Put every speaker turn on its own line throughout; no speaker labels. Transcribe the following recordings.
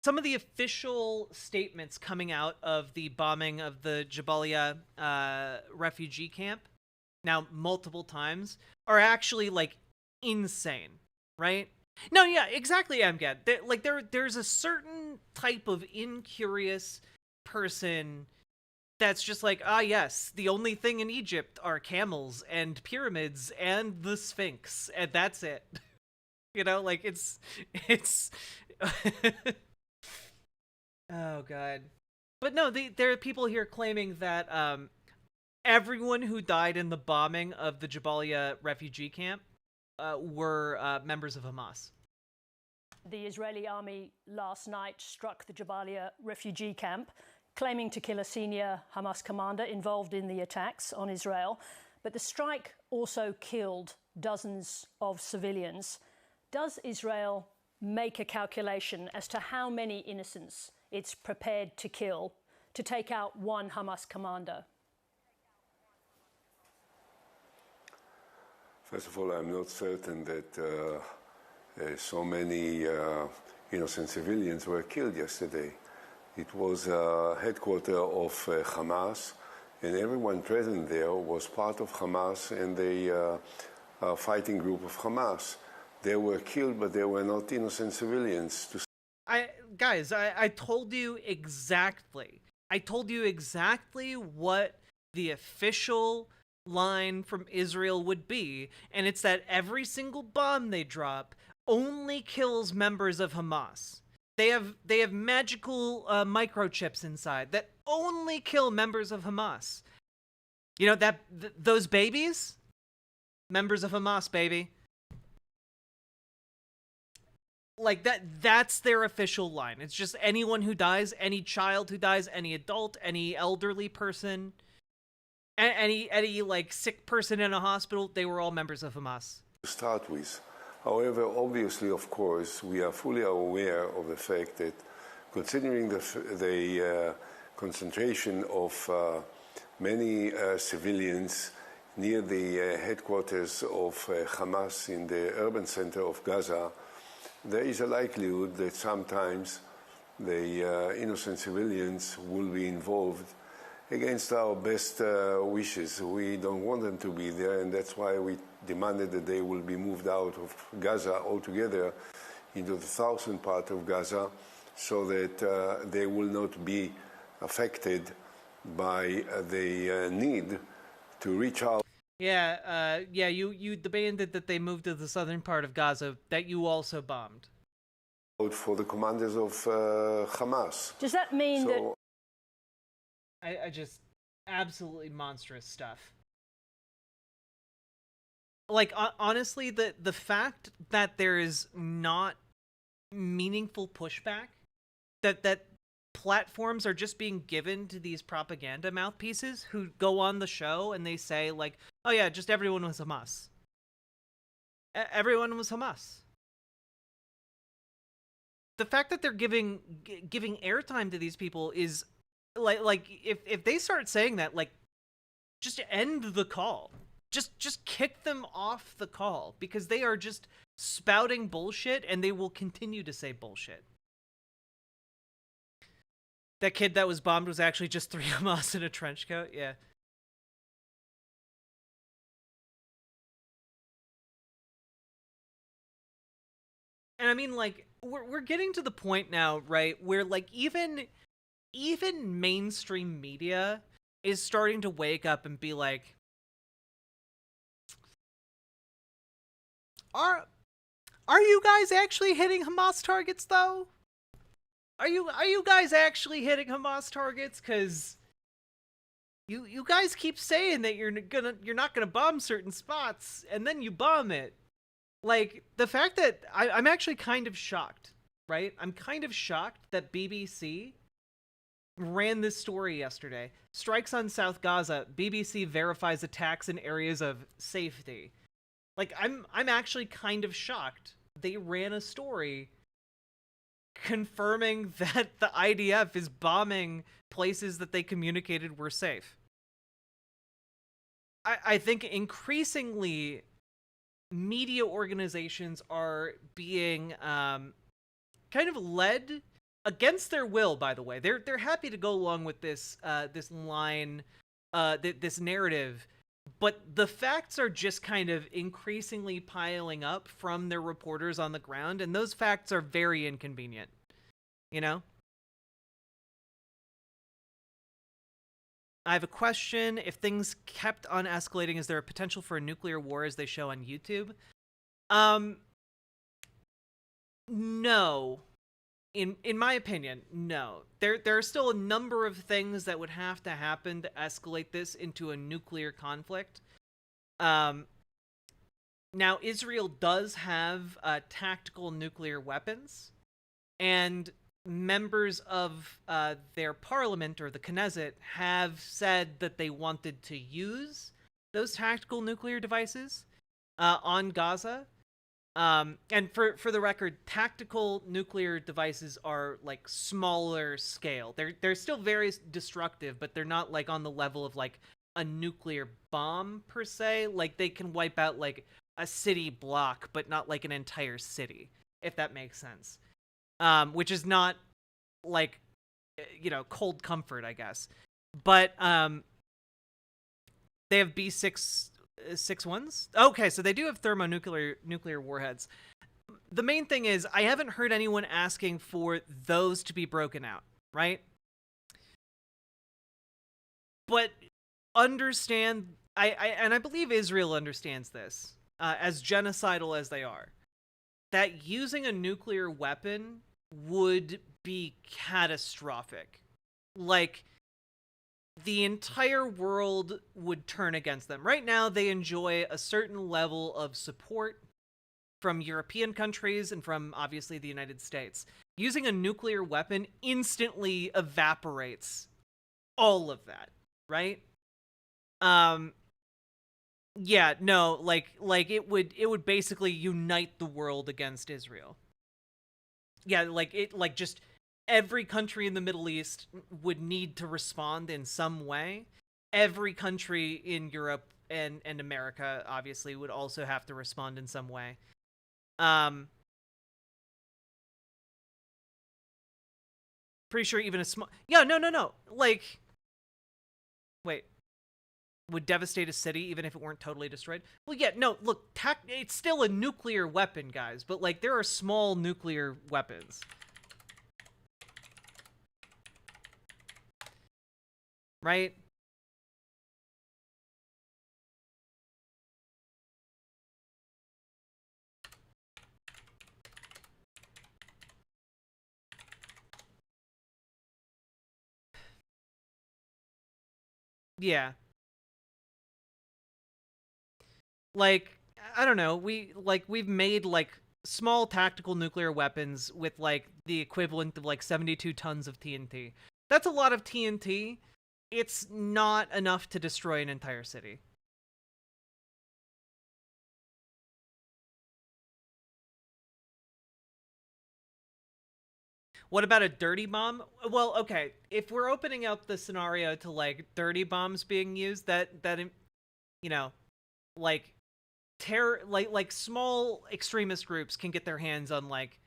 some of the official statements coming out of the bombing of the Jabalia refugee camp, now multiple times, are actually like insane, right? No, yeah, exactly, Amgad. There's a certain type of incurious person that's just like, ah, yes, the only thing in Egypt are camels and pyramids and the Sphinx, and that's it. You know, like it's oh god. But no, there are people here claiming that everyone who died in the bombing of the Jabalia refugee camp were members of Hamas.
The Israeli army last night struck the Jabalia refugee camp, claiming to kill a senior Hamas commander involved in the attacks on Israel. But the strike also killed dozens of civilians. Does Israel make a calculation as to how many innocents it's prepared to kill to take out one Hamas commander?
First of all, I'm not certain that so many innocent civilians were killed yesterday. It was headquarters of Hamas, and everyone present there was part of Hamas and the fighting group of Hamas. They were killed, but they were not innocent civilians.
I told you exactly. I told you exactly what the official line from Israel would be, and it's that every single bomb they drop only kills members of Hamas. They have magical microchips inside that only kill members of Hamas. You know those babies, members of Hamas, baby. Like that's their official line. It's just anyone who dies, any child who dies, any adult, any elderly person, any like sick person in a hospital, they were all members of Hamas.
To start with. However, obviously, of course, we are fully aware of the fact that considering the concentration of many civilians near the headquarters of Hamas in the urban center of Gaza, there is a likelihood that sometimes the innocent civilians will be involved against our best wishes. We don't want them to be there, and that's why we demanded that they will be moved out of Gaza altogether into the southern part of Gaza so that they will not be affected by the need to reach out.
Yeah, you demanded that they move to the southern part of Gaza that you also bombed.
For the commanders of Hamas.
Does that mean that...
I just absolutely monstrous stuff. Like honestly, the fact that there is not meaningful pushback, that platforms are just being given to these propaganda mouthpieces who go on the show and they say like, oh yeah, just everyone was Hamas. Everyone was Hamas. The fact that they're giving airtime to these people is like if they start saying that, like, just end the call. Just kick them off the call, because they are just spouting bullshit and they will continue to say bullshit. That kid that was bombed was actually just 3 Hamas in a trench coat. Yeah. And I mean, like, we're getting to the point now, right, where like even mainstream media is starting to wake up and be like, Are you guys actually hitting Hamas targets though? Are you guys actually hitting Hamas targets? Cause you guys keep saying that you're not gonna bomb certain spots, and then you bomb it. Like, the fact that I'm actually kind of shocked, right? I'm kind of shocked that BBC ran this story yesterday. Strikes on South Gaza. BBC verifies attacks in areas of safety. Like, I'm actually kind of shocked they ran a story confirming that the IDF is bombing places that they communicated were safe. I think increasingly media organizations are being kind of led against their will, by the way. They're happy to go along with this this line, this narrative, but the facts are just kind of increasingly piling up from their reporters on the ground, and those facts are very inconvenient. You know? I have a question. If things kept on escalating, is there a potential for a nuclear war as they show on YouTube? No. In my opinion, no. There are still a number of things that would have to happen to escalate this into a nuclear conflict. Now, Israel does have tactical nuclear weapons, and members of their parliament, or the Knesset, have said that they wanted to use those tactical nuclear devices on Gaza. And for the record, tactical nuclear devices are like smaller scale. They're still very destructive, but they're not like on the level of like a nuclear bomb per se. Like they can wipe out like a city block, but not like an entire city, if that makes sense. Which is not like, you know, cold comfort, I guess. But they have B61s. Okay, so they do have thermonuclear warheads. The main thing is, I haven't heard anyone asking for those to be broken out, right? But understand, I believe Israel understands this, as genocidal as they are, that using a nuclear weapon would be catastrophic. Like, the entire world would turn against them. Right now, they enjoy a certain level of support from European countries and from, obviously, the United States. Using a nuclear weapon instantly evaporates all of that, right? Yeah, no, like it would basically unite the world against Israel. Yeah, like just every country in the Middle East would need to respond in some way. Every country in Europe and America obviously would also have to respond in some way. Pretty sure even a small... Yeah, no. Like, wait. Would devastate a city even if it weren't totally destroyed? Well, yeah, no, look, it's still a nuclear weapon, guys, but like there are small nuclear weapons. Right? Yeah. Like, I don't know, we've made like small tactical nuclear weapons with like the equivalent of like 72 tons of TNT. That's a lot of TNT. It's not enough to destroy an entire city. What about a dirty bomb? Well, okay, if we're opening up the scenario to like dirty bombs being used, that you know, like terror, like small extremist groups can get their hands on like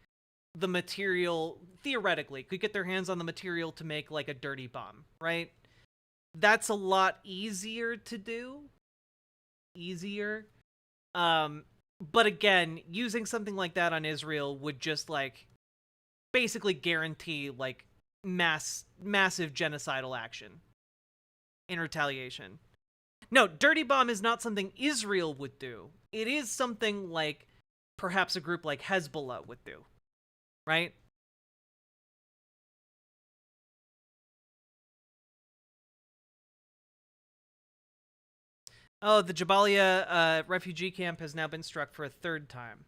the material, theoretically could get their hands on the material to make like a dirty bomb, right? That's a lot easier to do. Easier. But again, using something like that on Israel would just like basically guarantee like massive genocidal action in retaliation. No, dirty bomb is not something Israel would do. It is something like perhaps a group like Hezbollah would do, right? Oh, the Jabalia refugee camp has now been struck for a third time.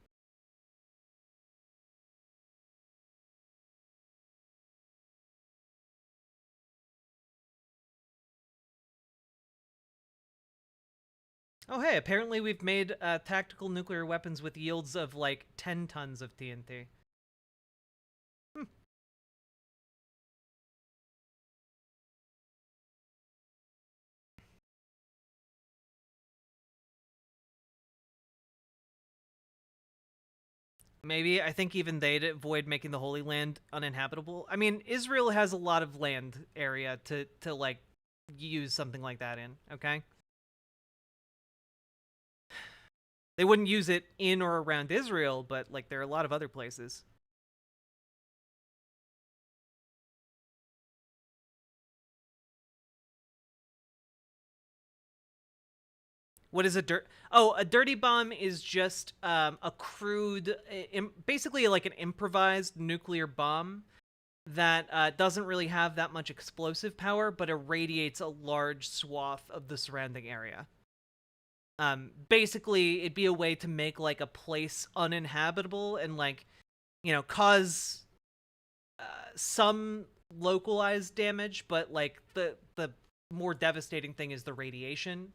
Oh, hey, apparently we've made tactical nuclear weapons with yields of like 10 tons of TNT. Maybe. I think even they'd avoid making the Holy Land uninhabitable. I mean, Israel has a lot of land area to like, use something like that in, okay? They wouldn't use it in or around Israel, but, like, there are a lot of other places. What is a a dirty bomb is just a crude, basically like an improvised nuclear bomb that doesn't really have that much explosive power, but irradiates a large swath of the surrounding area. Basically, it'd be a way to make like a place uninhabitable and like, you know, cause some localized damage, but like the more devastating thing is the radiation.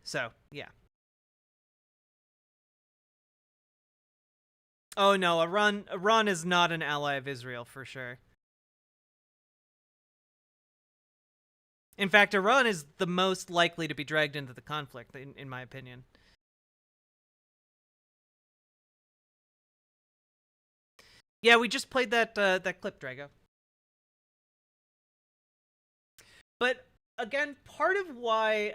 So, yeah. Oh no, Iran is not an ally of Israel for sure. In fact, Iran is the most likely to be dragged into the conflict, in my opinion. Yeah, we just played that that clip, Drago. But again, part of why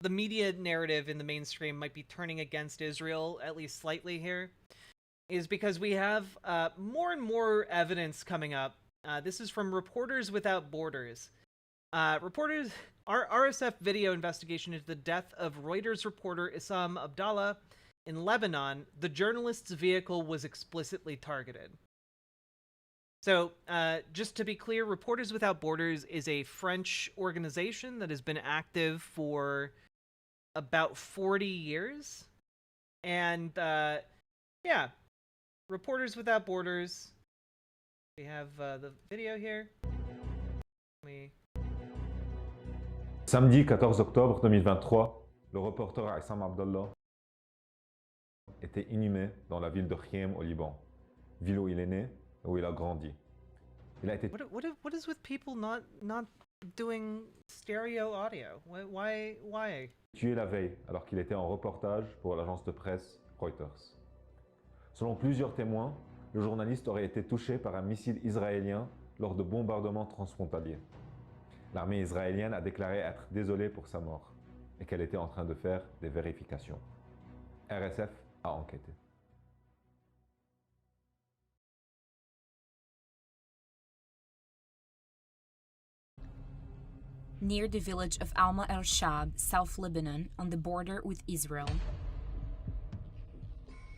the media narrative in the mainstream might be turning against Israel, at least slightly here, is because we have more and more evidence coming up. This is from Reporters Without Borders. RSF video investigation into the death of Reuters reporter Issam Abdallah in Lebanon. The journalist's vehicle was explicitly targeted. So, just to be clear, Reporters Without Borders is a French organization that has been active for about 40 years. And, yeah, Reporters Without Borders. We have the video here.
Samedi 14 octobre 2023, le reporter Issam Abdallah était inhumé dans la ville de Khiem au Liban, ville où il est né et où il a grandi. Il a été
What is with people not doing stereo audio? Why?
tué la veille alors qu'il était en reportage pour l'agence de presse Reuters. Selon plusieurs témoins, le journaliste aurait été touché par un missile israélien lors de bombardements transfrontaliers. L'armée israélienne a déclaré être désolée pour sa mort et qu'elle était en train de faire des vérifications. RSF a enquêté.
Near the village of Alma el-Shab, South Lebanon, on the border with Israel,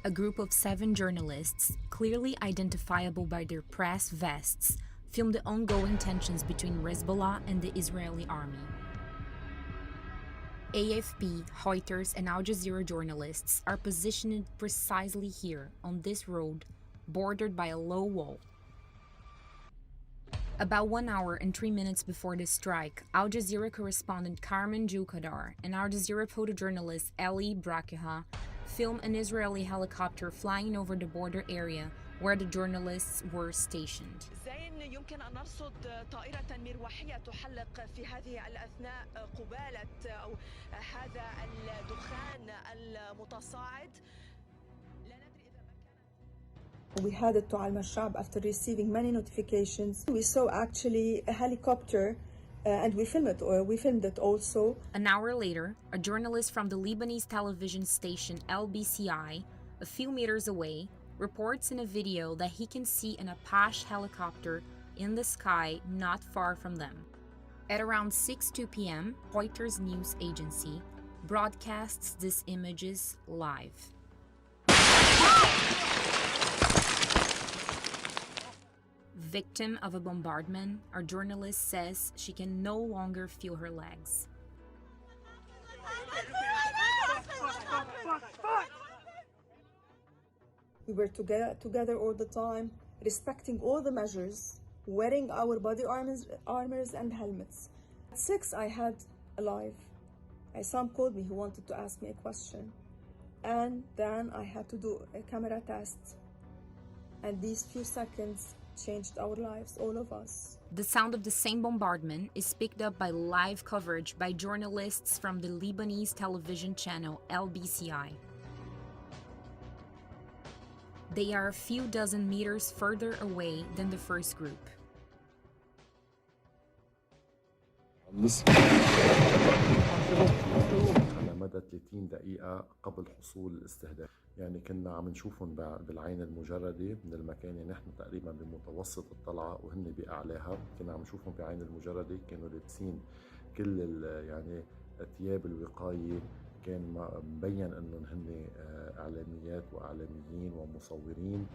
a group of 7 journalists, clearly identifiable by their press vests, filmed the ongoing tensions between Hezbollah and the Israeli army. AFP, Reuters, and Al Jazeera journalists are positioned precisely here on this road, bordered by a low wall. About 1 hour and 3 minutes before the strike, Al Jazeera correspondent Carmen Joukadar and Al Jazeera photojournalist Eli Brakeha filmed an Israeli helicopter flying over the border area where the journalists were stationed.
يمكن أن نرصد طائرة مروحية تحلق في هذه الأثناء قبالة أو هذا الدخان المتصاعد.
We headed to Al Mashab after receiving many notifications. We saw actually a helicopter and we filmed it also.
An hour later, a journalist from the Lebanese television station LBCI, a few meters away, reports in a video that he can see an Apache helicopter in the sky not far from them. At around 6:02 p.m., Reuters news agency broadcasts these images live. Victim of a bombardment, our journalist says she can no longer feel her legs.
We were together all the time, respecting all the measures, wearing our body armors and helmets. At 6, I had a live. Issam called me, he wanted to ask me a question. And then I had to do a camera test. And these few seconds changed our lives, all of us.
The sound of the same bombardment is picked up by live coverage by journalists from the Lebanese television channel LBCI. They are a few dozen meters further away than the first group.
على مدى 30 دقيقة قبل حصول الاستهداف، يعني كنا عم نشوفهم بالعين المجردة من المكان، يعني نحن تقريبا بمتوسط الطلعة وهن بأعلاها، كنا عم نشوفهم بعين المجردة، كانوا لابسين كل يعني ثياب الوقاية، كان مبين انهم هن اعلاميات واعلاميين ومصورين.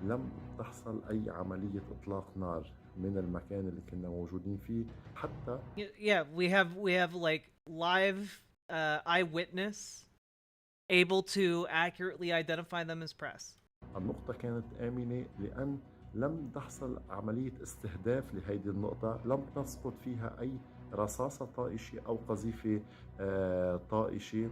لم تحصل اي عملية اطلاق نار من المكان اللي كنا موجودين فيه حتى.
Yeah, we have like live eyewitness able to accurately identify them as press.
النقطة كانت آمنة لأن لم تحصل عملية استهداف لهيدي النقطة، لم تسقط فيها أي رصاصة طائشة أو قذيفة طائشة.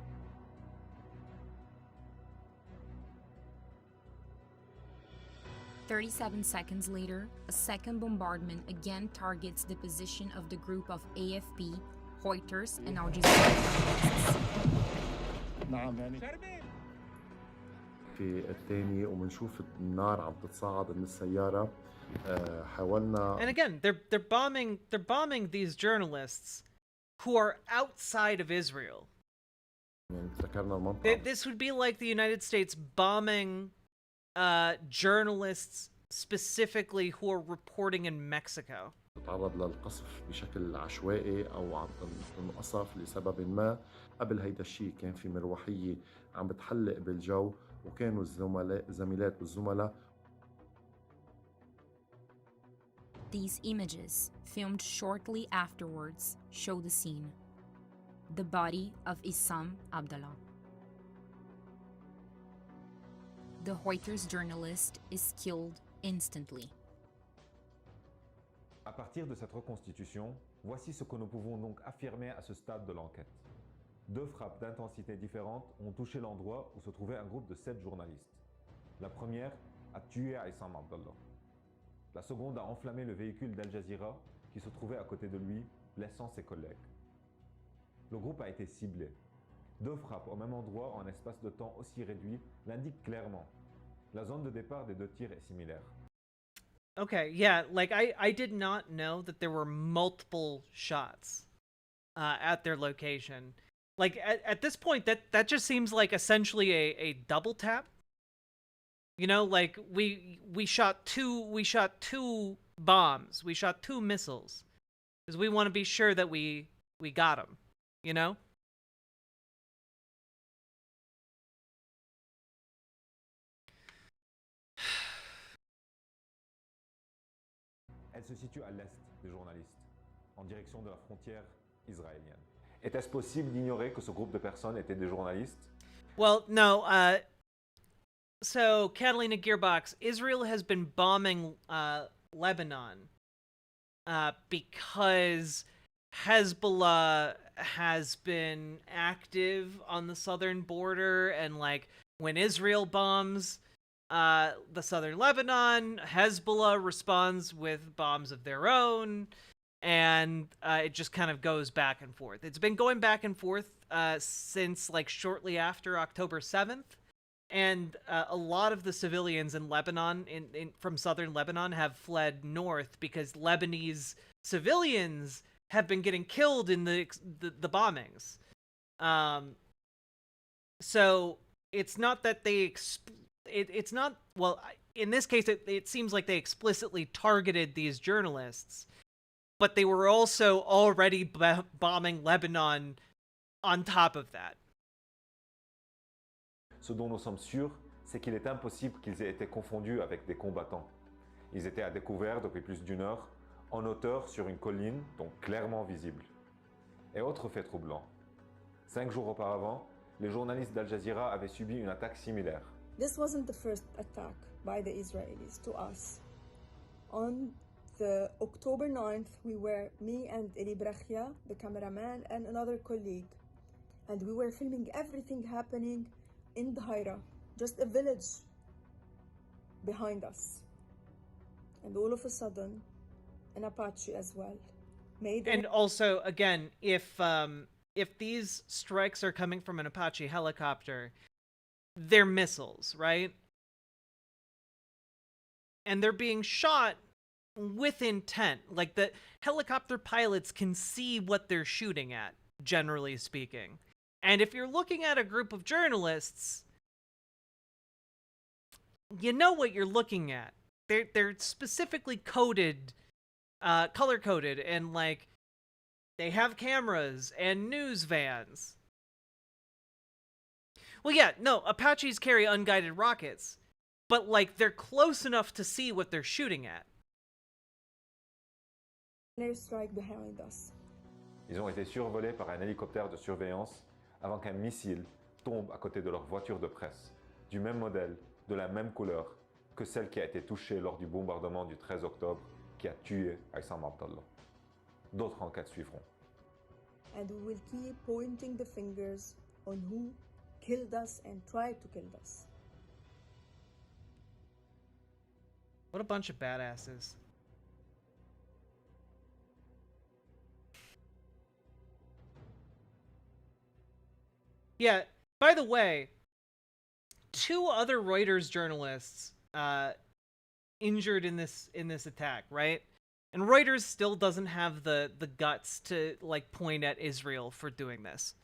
37 seconds later, a second bombardment again targets the position of the group of AFP, Reuters, and Al Jazeera journalists.
في الثاني ومنشوف النار عم تتصاعد من السيارة. حاولنا.
And again, they're bombing these journalists who are outside of Israel.
يعني تذكرنا المنطقة.
This would be like the United States bombing journalists specifically who are reporting in Mexico.
تتعرض للقصف بشكل عشوائي او عم تنقصف لسبب ما. قبل هيدا الشيء كان في مروحية عم بتحلق بالجو وكانوا الزميلات والزملاء.
These images, filmed shortly afterwards, show the scene. The body of Issam Abdallah. The Reuters journalist is killed instantly.
À partir de cette reconstitution, voici ce que nous pouvons donc affirmer à ce stade de l'enquête. Deux frappes d'intensité différentes ont touché l'endroit où se trouvait un groupe de 7 journalistes. La première a tué Issam Abdallah. La seconde a enflammé le véhicule d'Al Jazeera qui se trouvait à côté de lui, blessant ses collègues. Le groupe a été ciblé. Deux frappes au même endroit en un espace de temps aussi réduit l'indiquent clairement. La zone de départ des deux tirs est similaire.
Okay, yeah, like I did not know that there were multiple shots at their location. Like at this point, that just seems like essentially a double tap. You know, like we shot two bombs, we shot 2 missiles, because we want to be sure that we got them. You know.
Elle se situe à l'est des journalistes, en direction de la frontière israélienne. Était-ce possible d'ignorer que ce groupe de personnes étaient des journalistes?
Well, no. So, Catalina Gearbox, Israel has been bombing Lebanon because Hezbollah has been active on the southern border, and like when Israel bombs the southern Lebanon, Hezbollah responds with bombs of their own, and it just kind of goes back and forth. It's been going back and forth since like shortly after October 7th, and a lot of the civilians in Lebanon, from southern Lebanon, have fled north because Lebanese civilians have been getting killed in the bombings. So it's not that they it's not, well, in this case it seems like they explicitly targeted these journalists, but they were also already bombing Lebanon on top of that.
Ce dont nous sommes sûrs, c'est qu'il est impossible qu'ils aient été confondus avec des combattants. Ils étaient à découvert depuis plus d'1 heure, en hauteur sur une colline, donc clairement visible. Et autre fait troublant, 5 jours auparavant, les journalistes d'Al Jazeera avaient subi une attaque similaire.
This wasn't the first attack by the Israelis to us. On the October 9th, me and Eli Brachia, the cameraman, and another colleague, and we were filming everything happening in Dhaira, just a village behind us. And all of a sudden, an Apache as well made.
And also, again, if these strikes are coming from an Apache helicopter, they're missiles, right? and they're being shot with intent. Like, the helicopter pilots can see what they're shooting at, generally speaking. And if you're looking at a group of journalists, you know what you're looking at. They're specifically coded, color-coded, and, like, they have cameras and news vans. Well, yeah, no, Apaches carry unguided rockets, but, like, they're close enough to see what they're shooting at.
Airstrike behind us.
Ils ont été survolés par un hélicoptère de surveillance avant qu'un missile tombe à côté de leur voiture de presse, du même modèle, de la même couleur que celle qui a été touchée lors du bombardement du 13 octobre qui a tué Aissam Abdallah. D'autres enquêtes suivront.
And we will keep pointing the fingers on who killed us and tried to kill us.
What a bunch of badasses. Yeah, by the way, 2 other Reuters journalists injured in this attack, right? And Reuters still doesn't have the guts to, like, point at Israel for doing this.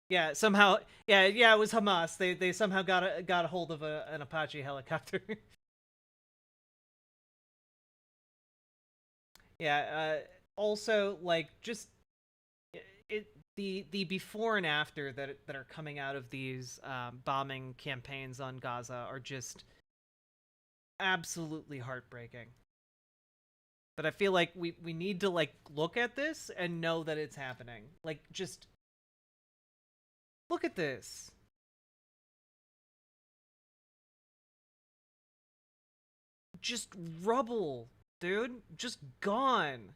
Yeah, somehow, yeah, it was Hamas. They somehow got a hold of an Apache helicopter. Yeah. Also, like, just the before and after that are coming out of these bombing campaigns on Gaza are just absolutely heartbreaking. But I feel like we need to, like, look at this and know that it's happening. Like, just look at this. Just rubble, dude. Just gone.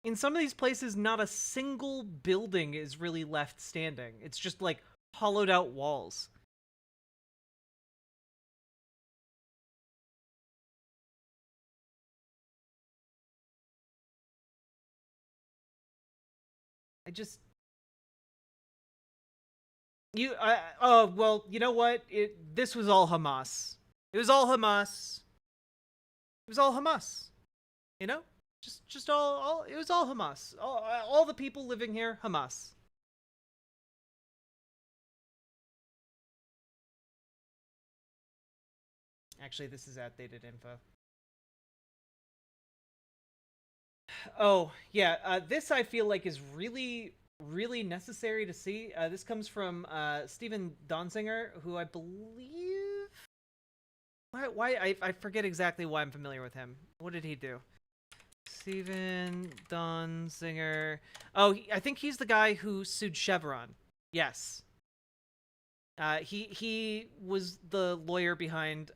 In some of these places, not a single building is really left standing. It's just, like, hollowed out walls. Oh, well, you know what? This was all Hamas. It was all Hamas. It was all Hamas. You know? Just all it was all Hamas. All the people living here, Hamas. Actually, this is outdated info. Oh, yeah, this I feel like is really, really necessary to see. This comes from Steven Donziger, who I believe... Why I forget exactly why I'm familiar with him. What did he do? Steven Donziger. Oh, I think he's the guy who sued Chevron. Yes. He was the lawyer behind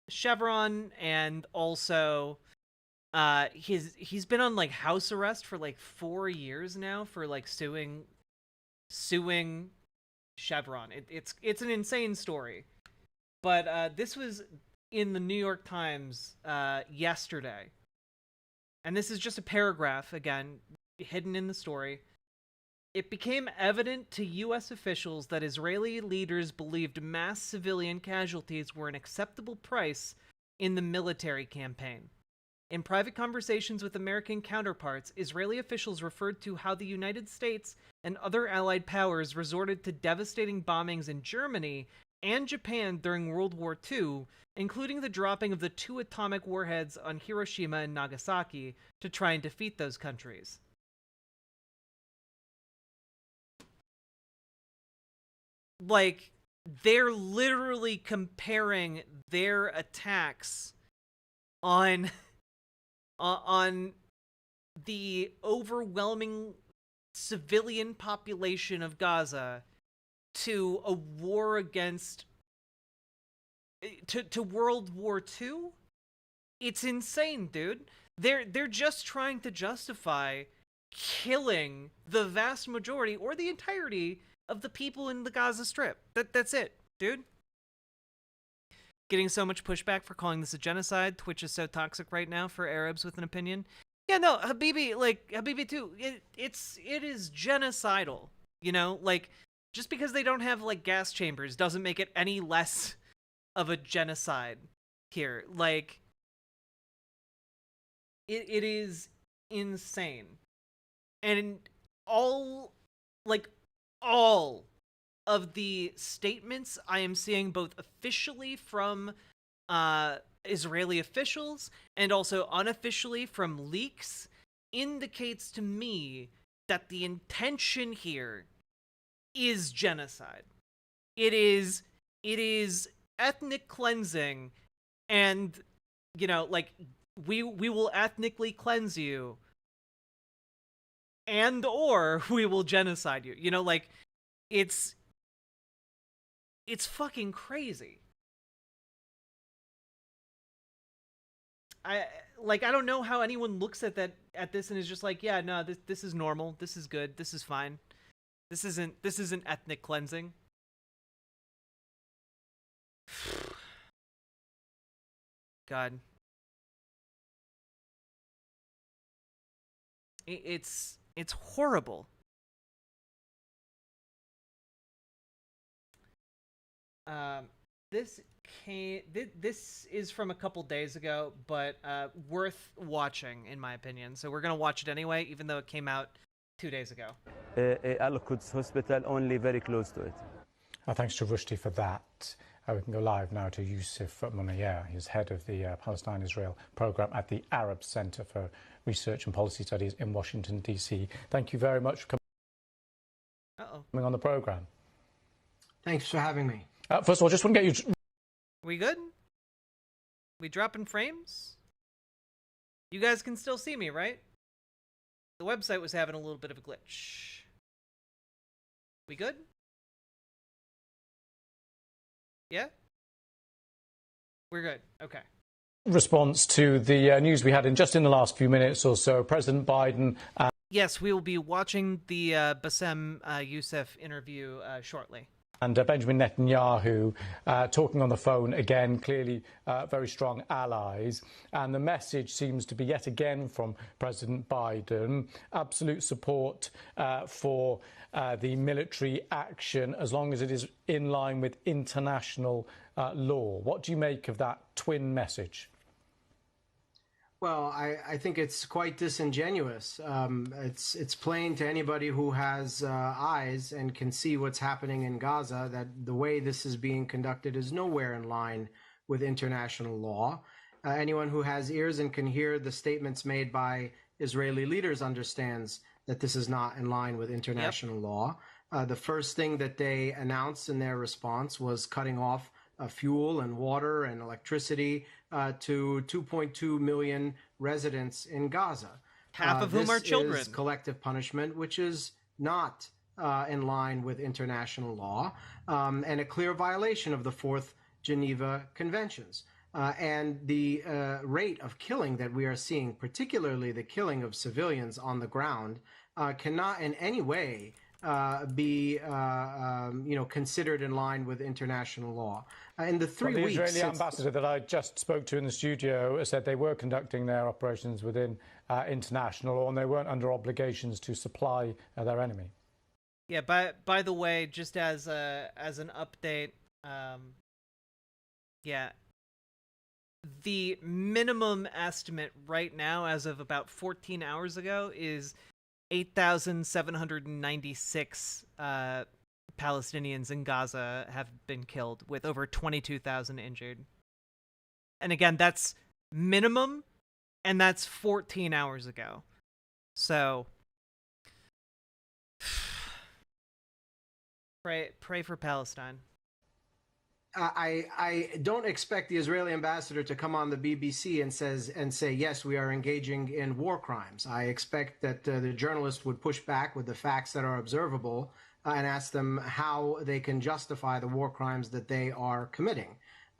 Chevron, and also he's been on, like, house arrest for, like, 4 years now for, like, suing Chevron. It's an insane story. But this was in the New York Times yesterday. And this is just a paragraph, again, hidden in the story. It became evident to U.S. officials that Israeli leaders believed mass civilian casualties were an acceptable price in the military campaign. In private conversations with American counterparts, Israeli officials referred to how the United States and other allied powers resorted to devastating bombings in Germany and Japan during World War II, including the dropping of the 2 atomic warheads on Hiroshima and Nagasaki to try and defeat those countries. Like, they're literally comparing their attacks on the overwhelming civilian population of Gaza to a war against to World War II. It's insane, dude. They're just trying to justify killing the vast majority or the entirety of the people in the Gaza Strip. That's it, dude. getting so much pushback for calling this a genocide. Twitch is so toxic right now for Arabs with an opinion. Yeah, no, Habibi too. It is genocidal. You know, like, just because they don't have like gas chambers doesn't make it any less of a genocide here. Like, it is insane. And all of the statements I am seeing both officially from Israeli officials and also unofficially from leaks indicates to me that the intention here is genocide. It is ethnic cleansing, and you know, like, we will ethnically cleanse you, and or we will genocide you. You know, like, it's fucking crazy. I don't know how anyone looks at this and is just like, yeah, no, this is normal, this is good, this is fine. This isn't ethnic cleansing. God. It's horrible. This is from a couple days ago, but worth watching in my opinion. So we're gonna watch it anyway, even though it came out 2 days ago.
Al-Quds Hospital, only very close to it.
Thanks to Rushdie for that. We can go live now to Yusuf Munayer. He's head of the Palestine-Israel program at the Arab Center for Research and Policy Studies in Washington, D.C. Thank you very much for coming on the program.
Thanks for having me.
First of all, just want to get you...
We good? We dropping frames? You guys can still see me, right? The website was having a little bit of a glitch. We good? Yeah? We're good. Okay.
Response to the news we had in the last few minutes or so, President Biden...
Yes, we will be watching the Bassem Youssef interview shortly.
And Benjamin Netanyahu talking on the phone again, clearly very strong allies. And the message seems to be yet again from President Biden, absolute support for the military action as long as it is in line with international law. What do you make of that twin message?
Well, I think it's quite disingenuous. It's plain to anybody who has eyes and can see what's happening in Gaza that the way this is being conducted is nowhere in line with international law. Anyone who has ears and can hear the statements made by Israeli leaders understands that this is not in line with international law. The first thing that they announced in their response was cutting off fuel and water and electricity to 2.2 million residents in Gaza.
Half of whom are children.
This is collective punishment, which is not in line with international law, and a clear violation of the Fourth Geneva Conventions. And the rate of killing that we are seeing, particularly the killing of civilians on the ground, cannot in any way be considered in line with international law. In the 3 weeks,
the Israeli ambassador that I just spoke to in the studio said they were conducting their operations within international law and they weren't under obligations to supply their enemy.
Yeah. By the way, just as an update, yeah, the minimum estimate right now, as of about 14 hours ago, is 8,796 Palestinians in Gaza have been killed, with over 22,000 injured. And again, that's minimum, and that's 14 hours ago. So pray for Palestine.
I don't expect the Israeli ambassador to come on the BBC and say, yes, we are engaging in war crimes. I expect that the journalist would push back with the facts that are observable and ask them how they can justify the war crimes that they are committing.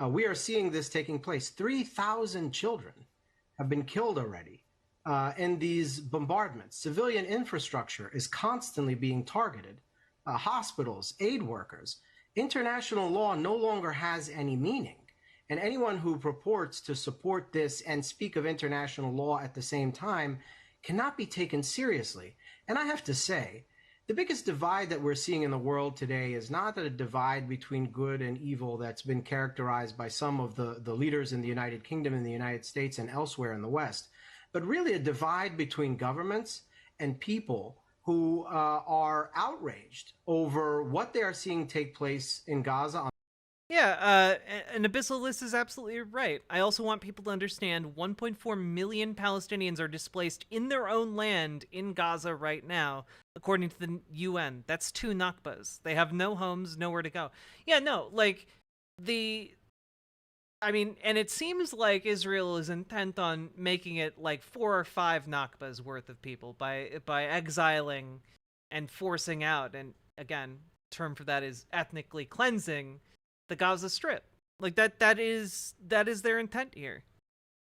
We are seeing this taking place. 3,000 children have been killed already in these bombardments. Civilian infrastructure is constantly being targeted. Hospitals, aid workers. International law no longer has any meaning. And anyone who purports to support this and speak of international law at the same time cannot be taken seriously. And I have to say, the biggest divide that we're seeing in the world today is not a divide between good and evil that's been characterized by some of the leaders in the United Kingdom, in the United States, and elsewhere in the West, but really a divide between governments and people who are outraged over what they are seeing take place in Gaza.
Yeah, and Abyssal is absolutely right. I also want people to understand 1.4 million Palestinians are displaced in their own land in Gaza right now, according to the UN. That's 2 Nakbas. They have no homes, nowhere to go. Yeah, no, like, I mean, and it seems like Israel is intent on making it like 4 or 5 Nakbas worth of people by exiling and forcing out, and again, term for that is ethnically cleansing the Gaza Strip. Like that is their intent here.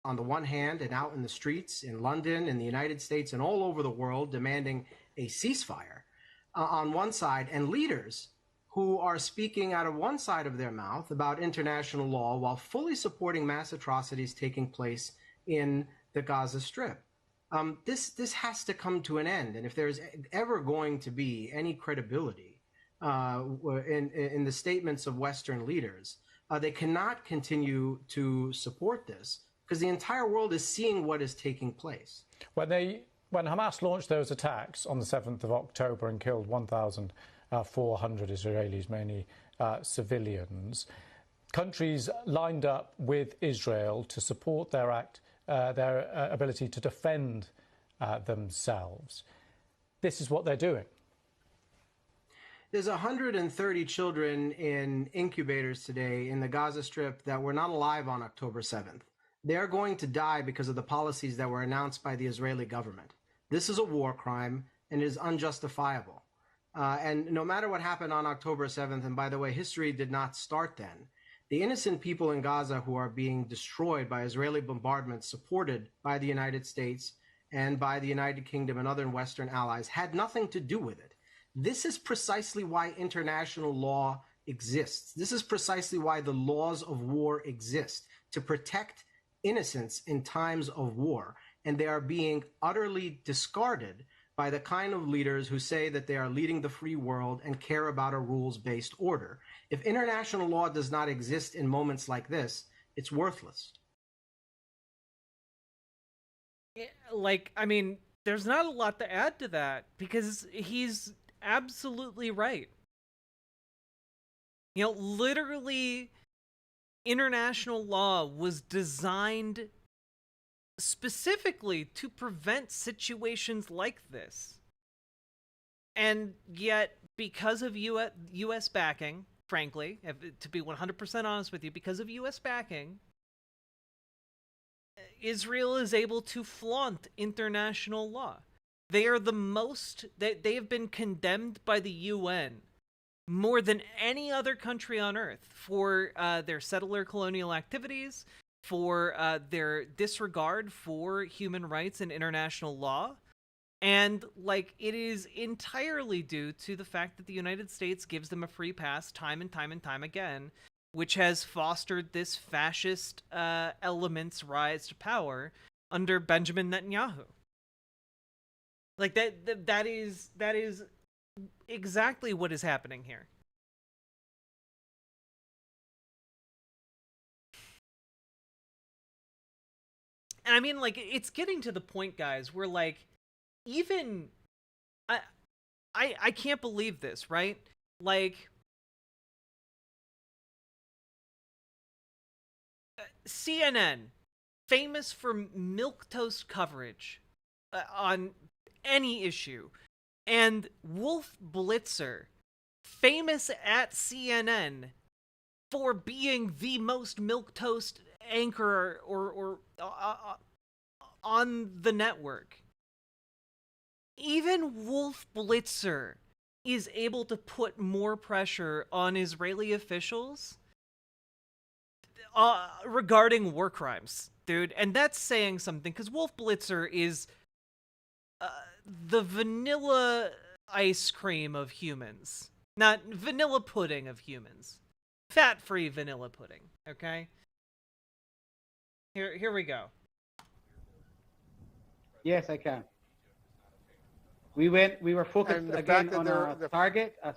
On the one hand, and out in the streets in London, in the United States, and all over the world, demanding a ceasefire on one side, and leaders who are speaking out of one side of their mouth about international law while fully supporting mass atrocities taking place in the Gaza Strip. This has to come to an end. And if there's ever going to be any credibility in the statements of Western leaders, they cannot continue to support this because the entire world is seeing what is taking place.
When Hamas launched those attacks on the 7th of October and killed 1,400 Israelis, mainly civilians, countries lined up with Israel to support their ability to defend themselves. This is what they're doing.
There's 130 children in incubators today in the Gaza Strip that were not alive on October 7th. They're going to die because of the policies that were announced by the Israeli government. This is a war crime and it is unjustifiable. And no matter what happened on October 7th, and by the way, history did not start then, the innocent people in Gaza who are being destroyed by Israeli bombardments supported by the United States and by the United Kingdom and other Western allies had nothing to do with it. This is precisely why international law exists. This is precisely why the laws of war exist, to protect innocents in times of war. And they are being utterly discarded by the kind of leaders who say that they are leading the free world and care about a rules-based order. If international law does not exist in moments like this, it's worthless.
Like, I mean, there's not a lot to add to that because he's absolutely right. You know, literally, international law was designed specifically to prevent situations like this. And yet, because of U.S. backing, frankly, to be 100% honest with you, because of U.S. backing, Israel is able to flaunt international law. They are the most, they have been condemned by the UN more than any other country on earth for their settler colonial activities, for their disregard for human rights and international law. And, like, it is entirely due to the fact that the United States gives them a free pass time and time and time again, which has fostered this fascist element's rise to power under Benjamin Netanyahu. Like, that is exactly what is happening here. And I mean, like, it's getting to the point, guys, where, like, even I can't believe this, right? Like, CNN, famous for milquetoast coverage on any issue, and Wolf Blitzer, famous at CNN for being the most milquetoast anchor or on the network. Even Wolf Blitzer is able to put more pressure on Israeli officials regarding war crimes, dude. And that's saying something, because Wolf Blitzer is the vanilla ice cream of humans. Not vanilla pudding of humans. Fat-free vanilla pudding, okay? Here we go.
Yes, I can. We were focused again on a target, a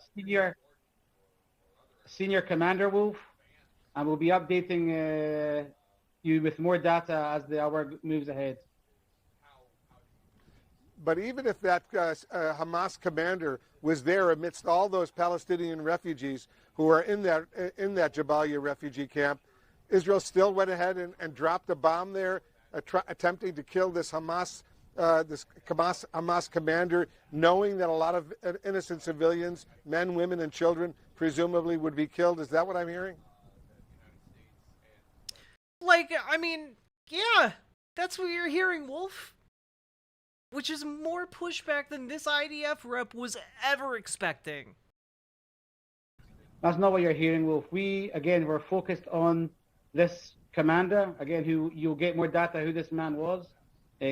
senior commander, Wolf, and we'll be updating you with more data as the hour moves ahead.
But even if that Hamas commander was there amidst all those Palestinian refugees who are in that Jabalia refugee camp, Israel still went ahead and dropped a bomb there, attempting to kill this Hamas commander, knowing that a lot of innocent civilians, men, women, and children, presumably would be killed. Is that what I'm hearing?
Like, I mean, yeah, that's what you're hearing, Wolf. Which is more pushback than this IDF rep was ever expecting.
That's not what you're hearing, Wolf. We're focused on this commander, again, who you'll get more data who this man was.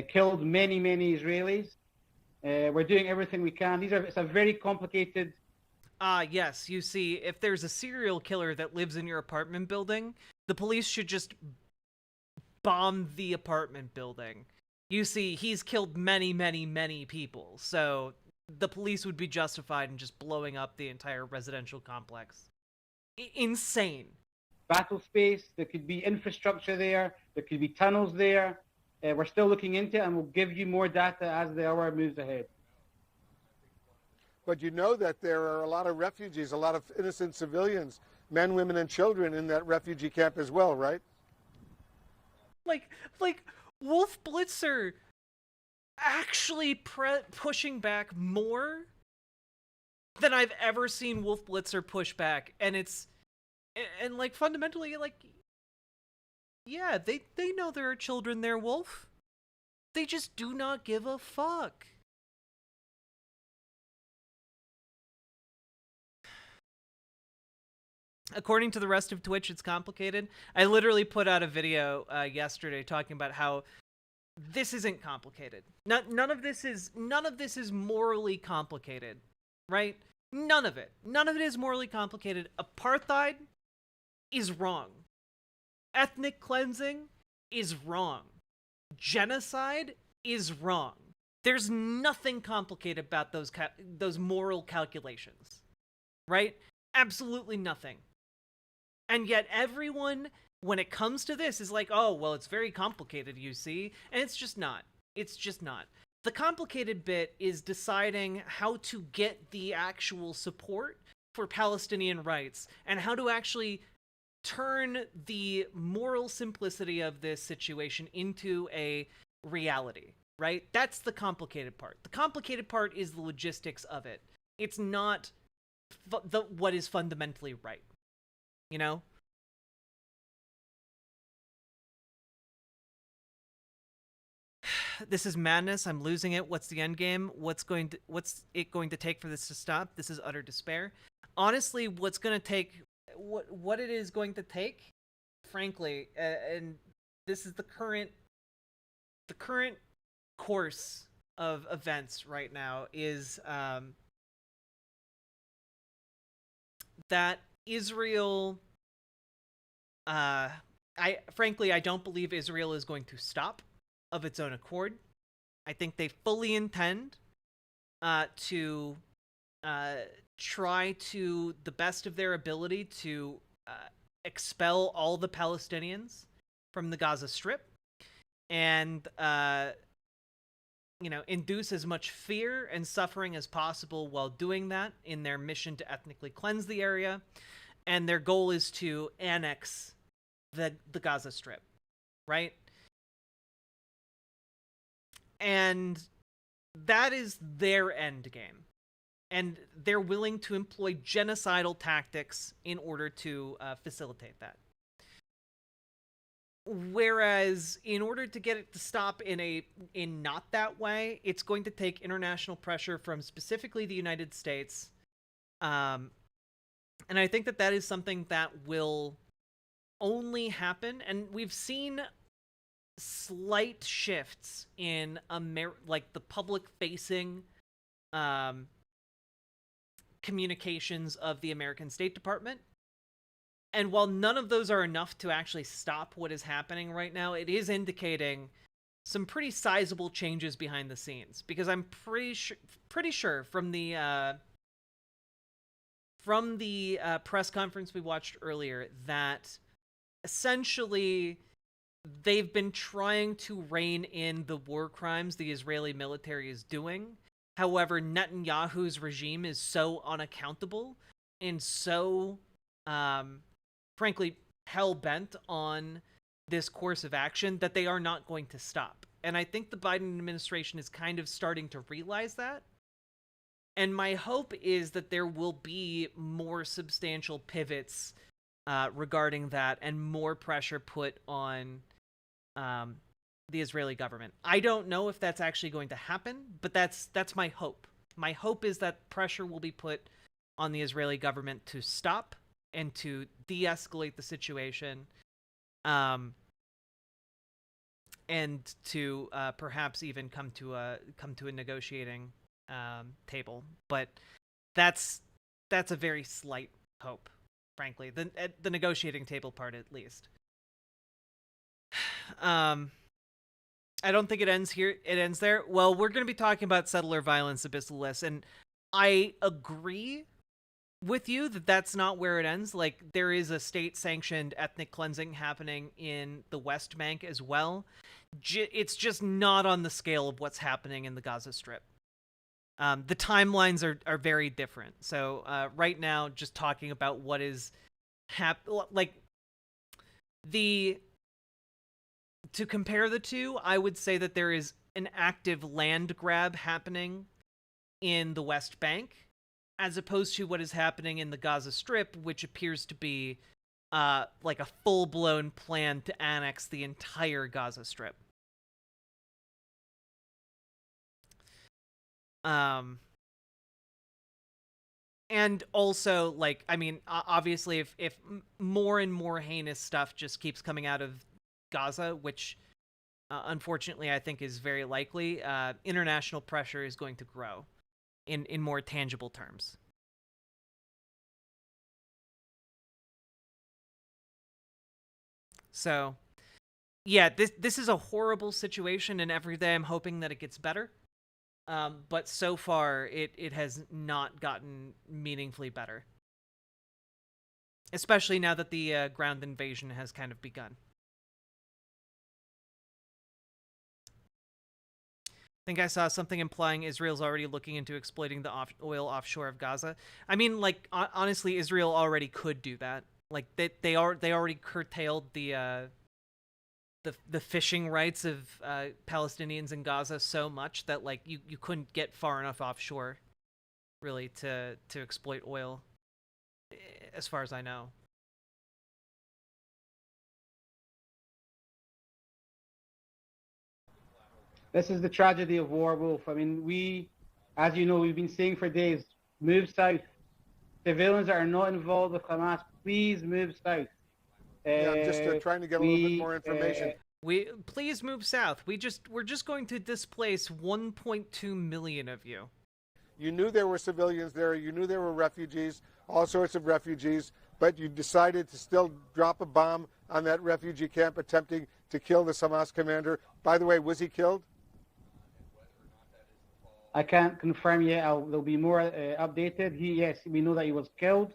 Killed many, many Israelis. We're doing everything we can. It's a very complicated...
Yes, you see, if there's a serial killer that lives in your apartment building, the police should just bomb the apartment building. You see, he's killed many, many, many people, so the police would be justified in just blowing up the entire residential complex. Insane.
Battle space, there could be infrastructure there could be tunnels there. We're still looking into it, and we'll give you more data as the hour moves ahead.
But you know that there are a lot of refugees, a lot of innocent civilians, men, women, and children in that refugee camp as well, right?
Like Wolf Blitzer actually pushing back more than I've ever seen Wolf Blitzer push back, and like fundamentally, like, yeah, they know there are children there, Wolf. They just do not give a fuck. According to the rest of Twitch, it's complicated. I literally put out a video yesterday talking about how this isn't complicated. None of this is morally complicated, right? None of it. None of it is morally complicated. Apartheid is wrong. Ethnic cleansing is wrong. Genocide is wrong. There's nothing complicated about those moral calculations, right? Absolutely nothing. And yet everyone, when it comes to this, is like, oh, well, it's very complicated, you see? And it's just not. It's just not. The complicated bit is deciding how to get the actual support for Palestinian rights and how to actually turn the moral simplicity of this situation into a reality, right? That's the complicated part. The complicated part is the logistics of it. It's not what is fundamentally right. You know? This is madness. I'm losing it. What's the end game? What's it going to take for this to stop? This is utter despair. Honestly, what's going to take what it is going to take, frankly, and this is the current course of events right now is that Israel, I don't believe Israel is going to stop of its own accord. I think they fully intend to try to the best of their ability to expel all the Palestinians from the Gaza Strip and induce as much fear and suffering as possible while doing that in their mission to ethnically cleanse the area. And their goal is to annex the Gaza Strip, right? And that is their end game. And they're willing to employ genocidal tactics in order to facilitate that. Whereas, in order to get it to stop in not that way, it's going to take international pressure from specifically the United States. And I think that is something that will only happen. And we've seen slight shifts in the public-facing communications of the American State Department And while none of those are enough to actually stop what is happening right now, it is indicating some pretty sizable changes behind the scenes. Because I'm pretty sure from the press conference we watched earlier that essentially they've been trying to rein in the war crimes the Israeli military is doing. However, Netanyahu's regime is so unaccountable and so, frankly, hell-bent on this course of action that they are not going to stop. And I think the Biden administration is kind of starting to realize that. And my hope is that there will be more substantial pivots regarding that and more pressure put on the Israeli government. I don't know if that's actually going to happen, but that's my hope. My hope is that pressure will be put on the Israeli government to stop and to de-escalate the situation, and to perhaps even come to a negotiating table. But that's a very slight hope, frankly. The negotiating table part, at least. I don't think it ends here. It ends there. Well, we're going to be talking about settler violence, Abyssalless, and I agree with you that that's not where it ends. Like, there is a state-sanctioned ethnic cleansing happening in the West Bank as well. It's just not on the scale of what's happening in the Gaza Strip. The timelines are very different. So right now, just talking about what is to compare the two, I would say that there is an active land grab happening in the West Bank, as opposed to what is happening in the Gaza Strip, which appears to be like a full-blown plan to annex the entire Gaza Strip. And also, like, I mean, obviously, if more and more heinous stuff just keeps coming out of Gaza, which unfortunately I think is very likely, international pressure is going to grow in more tangible terms. So, yeah, this is a horrible situation, and every day I'm hoping that it gets better. But so far, it has not gotten meaningfully better. Especially now that the ground invasion has kind of begun. I think I saw something implying Israel's already looking into exploiting the oil offshore of Gaza. I mean, like, honestly, Israel already could do that. Like, they already curtailed the fishing rights of Palestinians in Gaza so much that, like, you couldn't get far enough offshore, really, to exploit oil, as far as I know.
This is the tragedy of war, Wolf. I mean, as you know, we've been saying for days, move south. Civilians that are not involved with Hamas, please move south.
I'm just trying to get a little bit more information.
Please move south. We're just going to displace 1.2 million of you.
You knew there were civilians there. You knew there were refugees, all sorts of refugees, but you decided to still drop a bomb on that refugee camp, attempting to kill the Hamas commander. By the way, was he killed?
I can't confirm yet. There'll be more updated. Yes, we know that he was killed.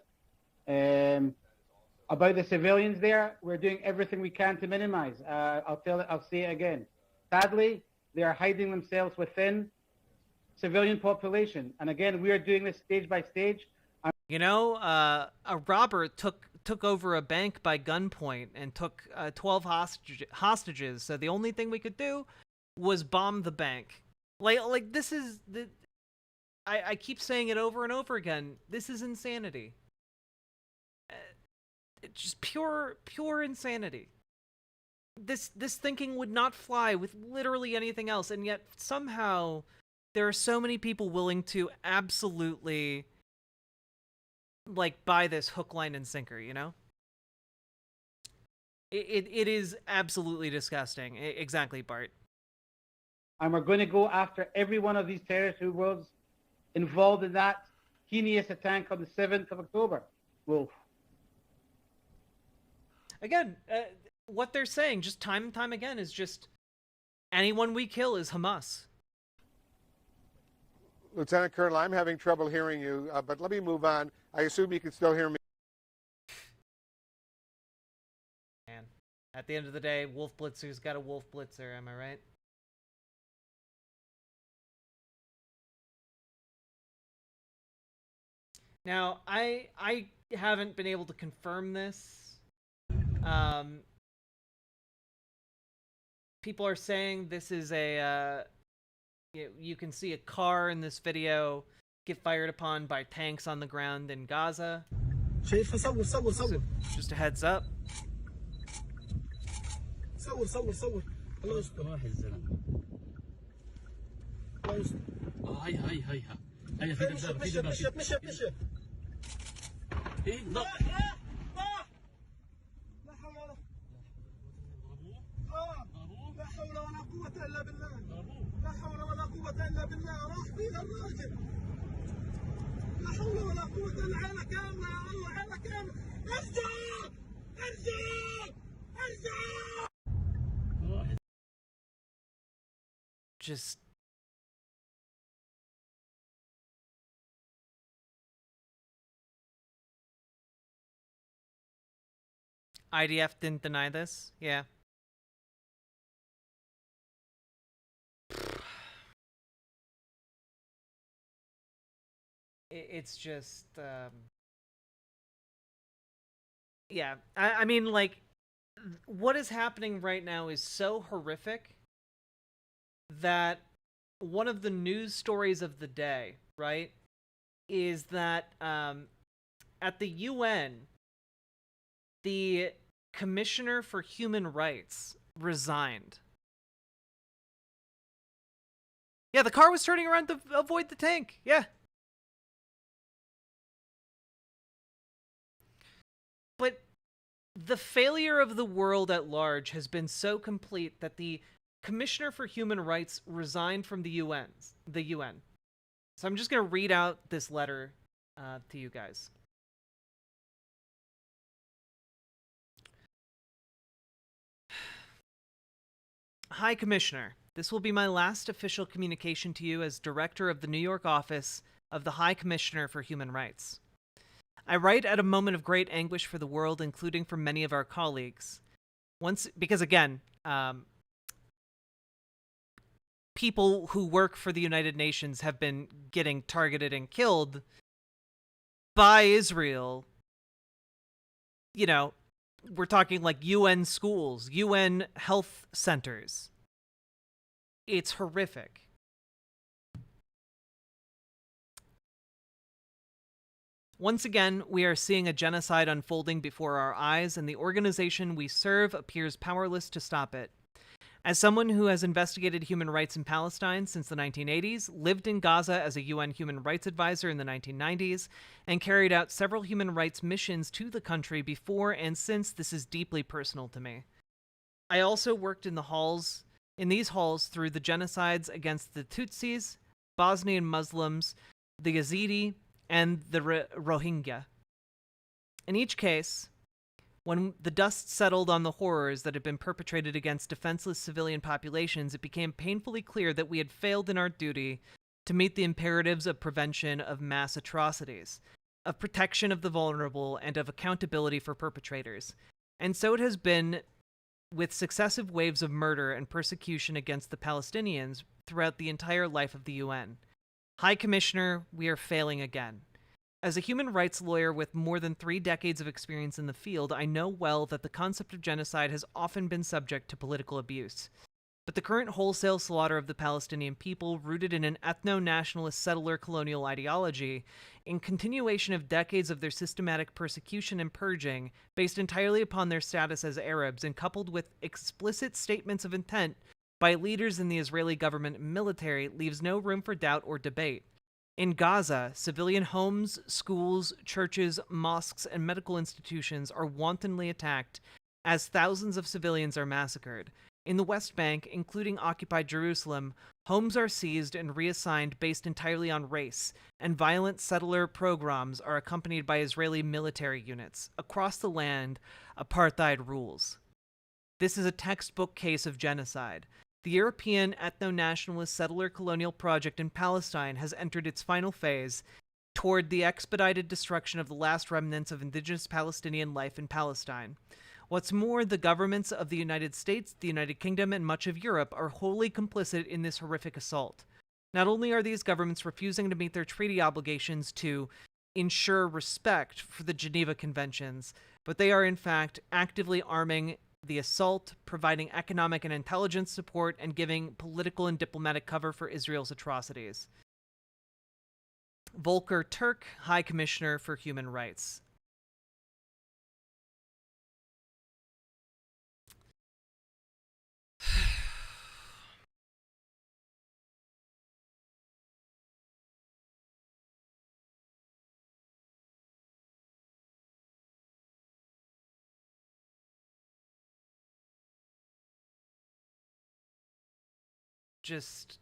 About the civilians there, we're doing everything we can to minimize. I'll say it again. Sadly, they are hiding themselves within civilian population. And again, we are doing this stage by stage.
You know, a robber took over a bank by gunpoint and took 12 hostages. So the only thing we could do was bomb the bank. Like this is the. I keep saying it over and over again. This is insanity. It's just pure insanity. This thinking would not fly with literally anything else, and yet somehow there are so many people willing to absolutely, like, buy this hook, line, and sinker. You know. It is absolutely disgusting. Exactly, Bart.
And we're going to go after every one of these terrorists who was involved in that heinous attack on the 7th of October, Wolf.
again, what they're saying just time and time again is just anyone we kill is Hamas.
Lieutenant Colonel, I'm having trouble hearing you, but let me move on. I assume you can still hear me.
Man, at the end of the day, Wolf Blitzer's got a Wolf Blitzer, am I right? Now, I haven't been able to confirm this. People are saying this is a, you can see a car in this video get fired upon by tanks on the ground in Gaza. So, just a heads up. Just IDF didn't deny this? Yeah. It's just, yeah. I mean, like, what is happening right now is so horrific that one of the news stories of the day, right, is that at the UN, the Commissioner for Human Rights resigned. Yeah, the car was turning around to avoid the tank. Yeah. But the failure of the world at large has been so complete that the Commissioner for Human Rights resigned from the UN. So I'm just going to read out this letter to you guys. Hi, Commissioner. This will be my last official communication to you as Director of the New York office of the High Commissioner for Human Rights. I write at a moment of great anguish for the world, including for many of our colleagues. Because again, people who work for the United Nations have been getting targeted and killed by Israel. You know, we're talking like UN schools, UN health centers. It's horrific. Once again, we are seeing a genocide unfolding before our eyes, and the organization we serve appears powerless to stop it. As someone who has investigated human rights in Palestine since the 1980s, lived in Gaza as a UN human rights advisor in the 1990s, and carried out several human rights missions to the country before and since, this is deeply personal to me. I also worked in these halls through the genocides against the Tutsis, Bosnian Muslims, the Yazidi, and the Rohingya. In each case, when the dust settled on the horrors that had been perpetrated against defenseless civilian populations, it became painfully clear that we had failed in our duty to meet the imperatives of prevention of mass atrocities, of protection of the vulnerable, and of accountability for perpetrators. And so it has been with successive waves of murder and persecution against the Palestinians throughout the entire life of the UN. High Commissioner, we are failing again. As a human rights lawyer with more than 3 decades of experience in the field, I know well that the concept of genocide has often been subject to political abuse. But the current wholesale slaughter of the Palestinian people, rooted in an ethno-nationalist settler colonial ideology, in continuation of decades of their systematic persecution and purging, based entirely upon their status as Arabs, and coupled with explicit statements of intent by leaders in the Israeli government and military, leaves no room for doubt or debate. In Gaza, civilian homes, schools, churches, mosques, and medical institutions are wantonly attacked as thousands of civilians are massacred. In the West Bank, including occupied Jerusalem, homes are seized and reassigned based entirely on race, and violent settler pogroms are accompanied by Israeli military units. Across the land, apartheid rules. This is a textbook case of genocide. The European ethno-nationalist settler colonial project in Palestine has entered its final phase toward the expedited destruction of the last remnants of indigenous Palestinian life in Palestine. What's more, the governments of the United States, the United Kingdom, and much of Europe are wholly complicit in this horrific assault. Not only are these governments refusing to meet their treaty obligations to ensure respect for the Geneva Conventions, but they are in fact actively arming the assault, providing economic and intelligence support, and giving political and diplomatic cover for Israel's atrocities. Volker Turk, High Commissioner for Human Rights. Just